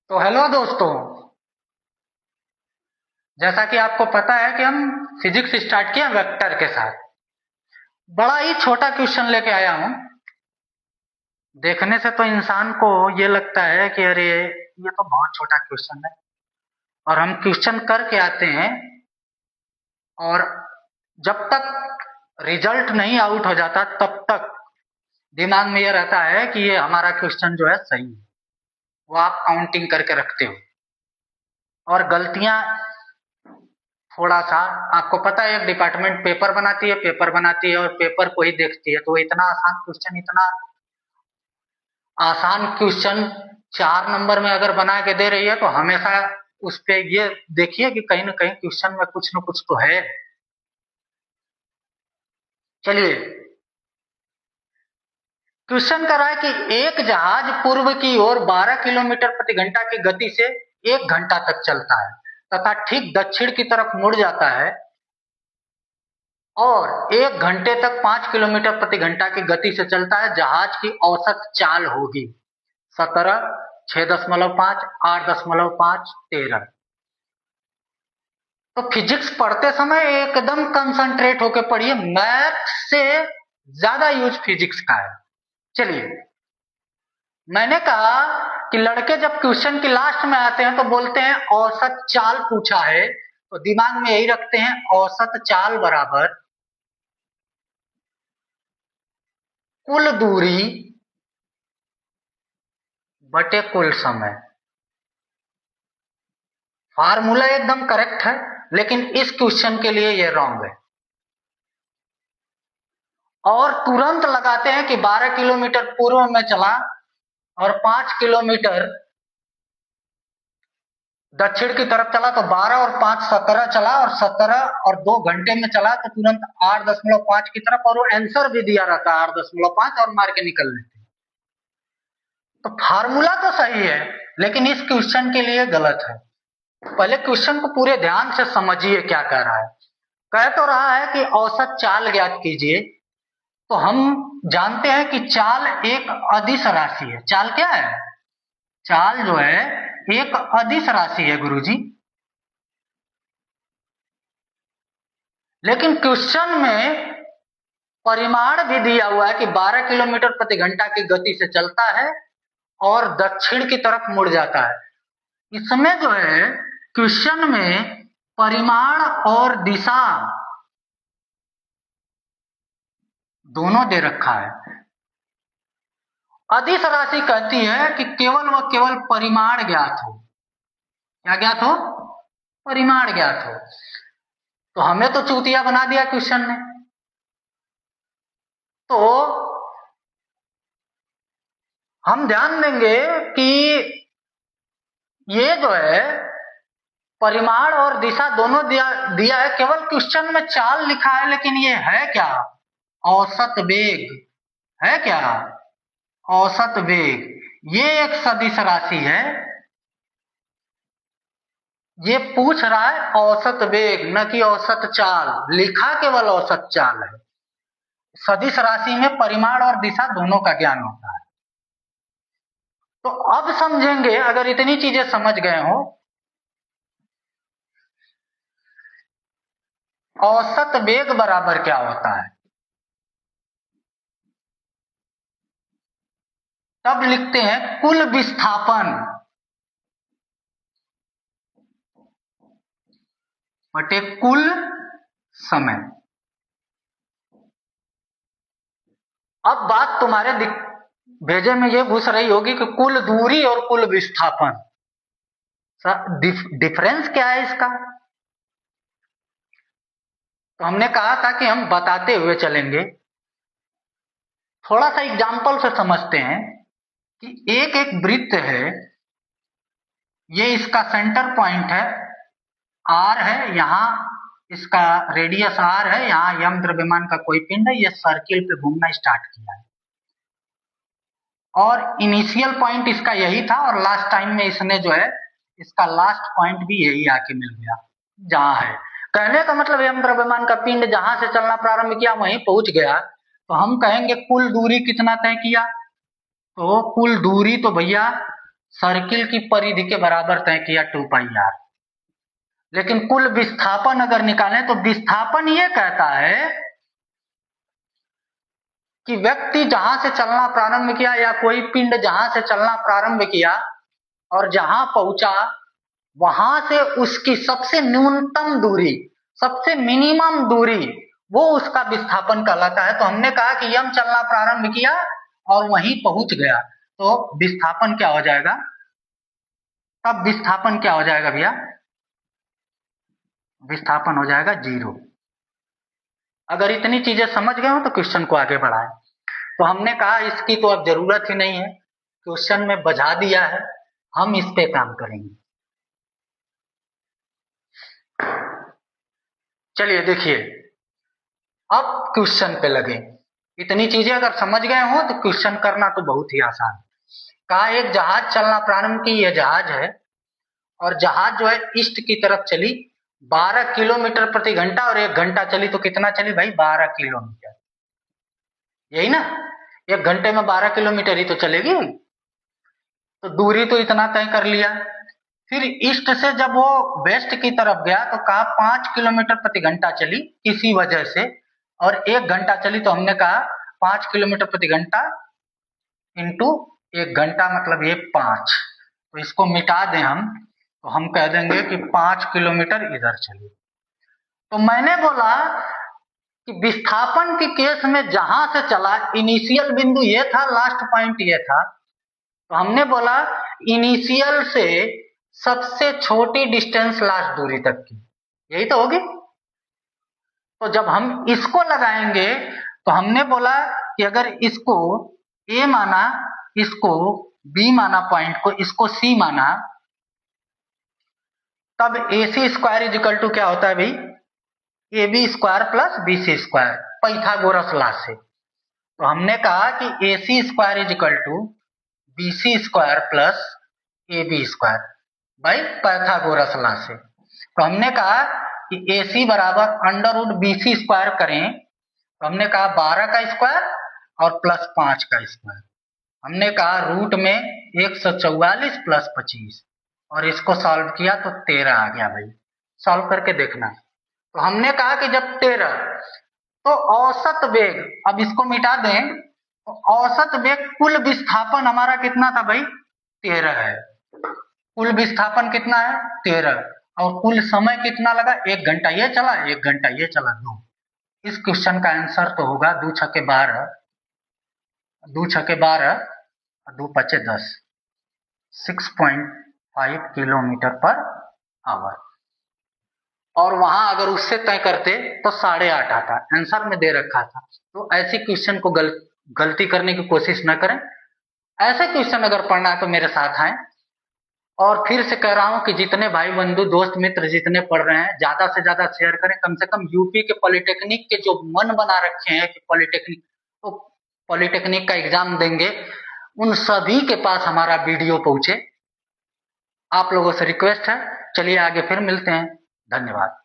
तो हेलो दोस्तों। जैसा कि आपको पता है कि हम फिजिक्स स्टार्ट किया वेक्टर के साथ। बड़ा ही छोटा क्वेश्चन लेके आया हूं। देखने से तो इंसान को ये लगता है कि अरे ये तो बहुत छोटा क्वेश्चन है, और हम क्वेश्चन करके आते हैं और जब तक रिजल्ट नहीं आउट हो जाता तब तक दिमाग में ये रहता है कि ये हमारा क्वेश्चन जो है सही है। वो आप काउंटिंग करके रखते हो और गलतियां थोड़ा सा, आपको पता है एक डिपार्टमेंट पेपर बनाती है और पेपर को ही देखती है, तो इतना आसान क्वेश्चन 4 नंबर में अगर बना के दे रही है तो हमेशा उस पे ये देखिए कि कहीं ना कहीं क्वेश्चन में कुछ न कुछ तो है। चलिए, क्वेश्चन कर रहा है कि एक जहाज पूर्व की ओर 12 किलोमीटर प्रति घंटा की गति से 1 घंटा तक चलता है तथा ठीक दक्षिण की तरफ मुड़ जाता है और 1 घंटे तक 5 किलोमीटर प्रति घंटा की गति से चलता है। जहाज की औसत चाल होगी 17, 6.5, 8.5, 13। तो फिजिक्स पढ़ते समय एकदम कंसंट्रेट होकर पढ़िए, मैथ से ज्यादा यूज फिजिक्स का है। चलिए, मैंने कहा कि लड़के जब क्वेश्चन की लास्ट में आते हैं तो बोलते हैं औसत चाल पूछा है, तो दिमाग में यही रखते हैं औसत चाल बराबर कुल दूरी बटे कुल समय। फार्मूला एकदम करेक्ट है, लेकिन इस क्वेश्चन के लिए यह रॉन्ग है। और तुरंत लगाते हैं कि 12 किलोमीटर पूर्व में चला और 5 किलोमीटर दक्षिण की तरफ चला, तो 12 और 5 17 चला, और 17 और 2 घंटे में चला तो तुरंत 8.5 की तरफ, और वो आंसर भी दिया रहता है 8.5 और मार के निकल लेते। तो फार्मूला तो सही है लेकिन इस क्वेश्चन के लिए गलत है। पहले क्वेश्चन को पूरे ध्यान से समझिए क्या कह रहा है। कह तो रहा है कि औसत चाल ज्ञात कीजिए, तो हम जानते हैं कि चाल एक अदिश राशि है। चाल क्या है? चाल जो है एक अदिश राशि है गुरुजी। लेकिन क्वेश्चन में परिमाण भी दिया हुआ है कि 12 किलोमीटर प्रति घंटा की गति से चलता है और दक्षिण की तरफ मुड़ जाता है। इसमें जो है क्वेश्चन में परिमाण और दिशा दोनों दे रखा है। अदिश राशि कहती है कि केवल व केवल परिमाण ज्ञात हो। क्या ज्ञात हो? परिमाण ज्ञात हो। तो हमें तो चूतिया बना दिया क्वेश्चन ने। तो हम ध्यान देंगे कि ये जो है परिमाण और दिशा दोनों दिया है, केवल क्वेश्चन में चाल लिखा है, लेकिन ये है क्या? औसत वेग है। क्या? औसत वेग। ये एक सदिश राशि है। ये पूछ रहा है औसत वेग, न कि औसत चाल। लिखा केवल औसत चाल है। सदिश राशि में परिमाण और दिशा दोनों का ज्ञान होता है। तो अब समझेंगे, अगर इतनी चीजें समझ गए हो, औसत वेग बराबर क्या होता है। तब लिखते हैं कुल विस्थापन बटे कुल समय। अब बात तुम्हारे भेजे में यह घुस रही होगी कि कुल दूरी और कुल विस्थापन, डिफरेंस क्या है इसका। तो हमने कहा था कि हम बताते हुए चलेंगे। थोड़ा सा एग्जाम्पल से समझते हैं कि एक एक वृत्त है, ये इसका सेंटर पॉइंट है, आर है, यहां इसका रेडियस आर है, यहां यम द्रव्यमान का कोई पिंड है, ये सर्किल पे घूमना स्टार्ट किया है और इनिशियल पॉइंट इसका यही था, और लास्ट टाइम में इसने जो है इसका लास्ट पॉइंट भी यही आके मिल गया जहां है। कहने का मतलब यम द्रव्यमान का पिंड जहां से चलना प्रारंभ किया वहीं पहुंच गया, तो हम कहेंगे कुल दूरी कितना तय किया। तो कुल दूरी तो भैया सर्किल की परिधि के बराबर तय किया 2 पाई r। लेकिन कुल विस्थापन अगर निकालें तो विस्थापन ये कहता है कि व्यक्ति जहां से चलना प्रारंभ किया या कोई पिंड जहां से चलना प्रारंभ किया और जहां पहुंचा वहां से उसकी सबसे न्यूनतम दूरी, सबसे मिनिमम दूरी, वो उसका विस्थापन कहलाता है। तो हमने कहा कि यम चलना प्रारंभ किया और वहीं पहुंच गया, तो विस्थापन क्या हो जाएगा? तब विस्थापन क्या हो जाएगा भैया? विस्थापन हो जाएगा 0। अगर इतनी चीजें समझ गए हो तो क्वेश्चन को आगे बढ़ाएं। तो हमने कहा इसकी तो अब जरूरत ही नहीं है, क्वेश्चन में बजा दिया है, हम इस पे काम करेंगे। चलिए देखिए, अब क्वेश्चन पे लगे। इतनी चीजें अगर समझ गए हो तो क्वेश्चन करना तो बहुत ही आसान है। कहा एक जहाज चलना प्रारंभ की, यह जहाज है और जहाज जो है ईस्ट की तरफ चली 12 किलोमीटर प्रति घंटा और 1 घंटा चली तो कितना चली भाई? 12 किलोमीटर। यही ना, 1 घंटे में 12 किलोमीटर ही तो चलेगी। तो दूरी तो इतना तय कर लिया। फिर ईस्ट से जब वो वेस्ट की तरफ गया तो कहा 5 किलोमीटर प्रति घंटा चली किसी वजह से और 1 घंटा चली, तो हमने कहा 5 किलोमीटर प्रति घंटा इंटू 1 घंटा मतलब ये 5। तो इसको मिटा दें हम, तो हम कह देंगे कि 5 किलोमीटर इधर चली। तो मैंने बोला कि विस्थापन के केस में जहां से चला, इनिशियल बिंदु ये था, लास्ट पॉइंट ये था, तो हमने बोला इनिशियल से सबसे छोटी डिस्टेंस लास्ट दूरी तक की, यही तो होगी। तो जब हम इसको लगाएंगे तो हमने बोला कि अगर इसको A माना, इसको B माना, पॉइंट को इसको C माना, तब AC square is equal to क्या होता है भाई? AB square plus BC square, Pythagoras law से। तो हमने कहा कि AC square is equal to BC square plus AB square by Pythagoras law से। तो हमने कहा कि AC बराबर अंडर रूट BC स्क्वायर करें, तो हमने कहा 12 का स्क्वायर और प्लस 5 का स्क्वायर। हमने कहा रूट में 144 प्लस 25 और इसको सॉल्व किया तो 13 आ गया भाई। सॉल्व करके देखना। तो हमने कहा कि जब 13, तो औसत वेग, अब इसको मिटा दें, तो औसत वेग कुल विस्थापन हमारा कितना था भाई? 13 है। कुल विस्थापन कितना है? 13। और कुल समय कितना लगा? 1 घंटा ये चला, 1 घंटा ये चला, 2। इस क्वेश्चन का आंसर तो होगा 2 छक्के 12, 2 छक्के 12, 2 पचे 10, 6.5 किलोमीटर पर आवर। और वहां अगर उससे तय करते तो 8.5 आता, आंसर में दे रखा था। तो ऐसे क्वेश्चन को गलती करने की कोशिश न करें। ऐसे क्वेश्चन अगर पढ़ना है तो मेरे साथ आए। और फिर से कह रहा हूं कि जितने भाई बंधु दोस्त मित्र जितने पढ़ रहे हैं ज्यादा से ज्यादा शेयर करें। कम से कम यूपी के पॉलिटेक्निक के जो मन बना रखे हैं कि पॉलिटेक्निक का एग्जाम देंगे, उन सभी के पास हमारा वीडियो पहुंचे। आप लोगों से रिक्वेस्ट है। चलिए आगे फिर मिलते हैं। धन्यवाद।